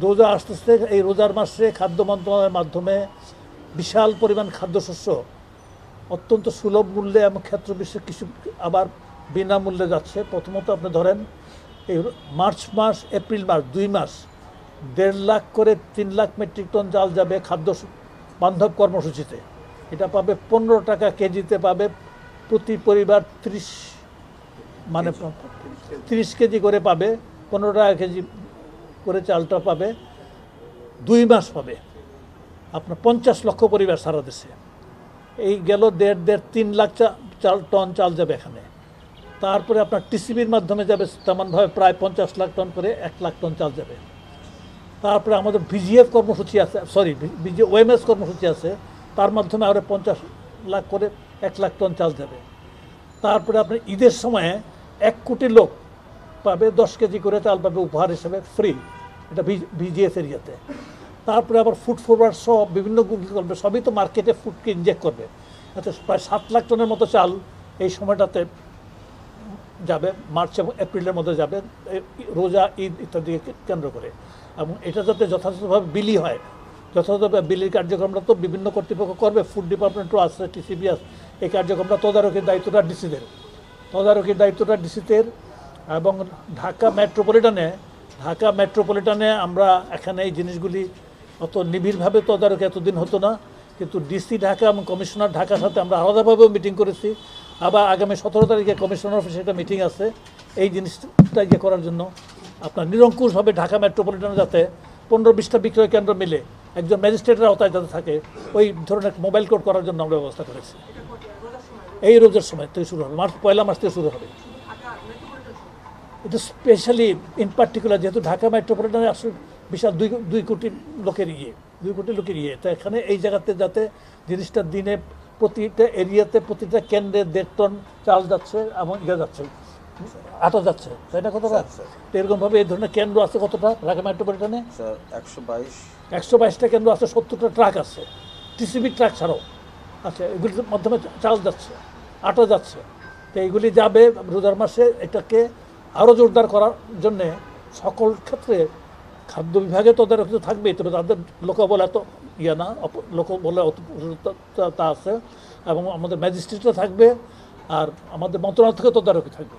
রোজা আসতেছে, এই রোজার মাসে খাদ্য মন্ত্রণালয়ের মাধ্যমে বিশাল পরিমাণ খাদ্যশস্য অত্যন্ত সুলভ মূল্যে এবং ক্ষেত্র বিশেষে কিছু আবার বিনামূল্যে যাচ্ছে। প্রথমত আপনি ধরেন এই মার্চ মাস, এপ্রিল মাস, 2 মাস 1.5 লাখ করে 3 লাখ মেট্রিক টন চাল যাবে খাদ্য বান্ধব কর্মসূচিতে। এটা পাবে 15 টাকা কেজিতে পাবে প্রতি পরিবার 30 কেজি করে পাবে, 15 টাকা কেজি করে চালটা পাবে। 2 মাস পাবে আপনার 50 লক্ষ পরিবার সারা দেশে। এই গেল 3 লাখ টন চাল যাবে এখানে। তারপরে আপনার টিসিবির মাধ্যমে যাবে তেমনভাবে প্রায় 50 লাখ টন করে 1 লাখ টন চাল যাবে। তারপরে আমাদের ভিজিএফ কর্মসূচি আছে, ওএমএস কর্মসূচি আছে, তার মাধ্যমে আরও 50 লাখ করে 1 লাখ টন চাল যাবে। তারপরে আপনার ঈদের সময়ে 1 কোটি লোক পাবে 10 কেজি করে চাল পাবে উপহার হিসেবে ফ্রি, এটা ভিজিএফ এরিয়াতে। তারপরে আবার ফুড ফরওয়ার্ড সব বিভিন্ন করবে, সবই তো মার্কেটে ফুডকে ইনজেক্ট করবে। আচ্ছা, প্রায় 7 লাখ টনের মতো চাল এই সময়টাতে যাবে, মার্চ এবং এপ্রিলের মধ্যে যাবে, রোজা, ঈদ ইত্যাদিকে কেন্দ্র করে। এবং এটা যাতে যথাযথভাবে বিলি হয়, যথাযথভাবে বিলির কার্যক্রমটা তো বিভিন্ন কর্তৃপক্ষ করবে, ফুড ডিপার্টমেন্টও আছে, টিসিবি আছে, এই কার্যক্রমটা তদারকির দায়িত্বটা ডিসিদের। এবং ঢাকা মেট্রোপলিটনে আমরা এখানে এই জিনিসগুলি অত নিবিড়ভাবে তদারকি এতদিন হতো না, কিন্তু ডিসি ঢাকা এবং কমিশনার ঢাকার সাথে আমরা আলাদাভাবেও মিটিং করেছি। আবার আগামী 17 তারিখে কমিশনার অফিসে একটা মিটিং আছে এই জিনিসটা করার জন্য। আপনার নিরঙ্কুশভাবে ঢাকা মেট্রোপলিটনে যাতে 15-20টা বিক্রয় কেন্দ্র মিলে একজন ম্যাজিস্ট্রেটের আওতায় যাতে থাকে, ওই ধরনের মোবাইল কোড করার জন্য আমরা ব্যবস্থা করেছি। এই রোজার সময় থেকে শুরু হবে, পয়লা মাস থেকে শুরু হবে। এটা স্পেশালি ইন পার্টিকুলার যেহেতু ঢাকা মেট্রোপলিটনে আসলে বিশাল 2 কোটি লোকের ইয়ে, তো এখানে এই জায়গাতে যাতে জিনিসটা দিনে প্রতিটা এরিয়াতে প্রতিটা কেন্দ্রে 1.5 টন চাল যাচ্ছে এবং যাচ্ছে, আটা যাচ্ছে, তাই না? কতটা এরকমভাবে এই ধরনের কেন্দ্র আছে কতটা ঢাকা মেট্রোপলিটনে? 122টা কেন্দ্র আছে, 70টা ট্রাক আছে, টিসিবি ট্রাক ছাড়াও আচ্ছা, এগুলির মাধ্যমে চাল যাচ্ছে, আটা যাচ্ছে। তো এইগুলি যাবে রোজার মাসে। এটাকে আরও জোরদার করার জন্যে সকল ক্ষেত্রে খাদ্য বিভাগে তদারকি থাকবেই, তবে তাদের লোকবল এত লোকবলে তা আছে, এবং আমাদের ম্যাজিস্ট্রেটরা থাকবে, আর আমাদের মন্ত্রণালয় থেকে তদারকি থাকবে।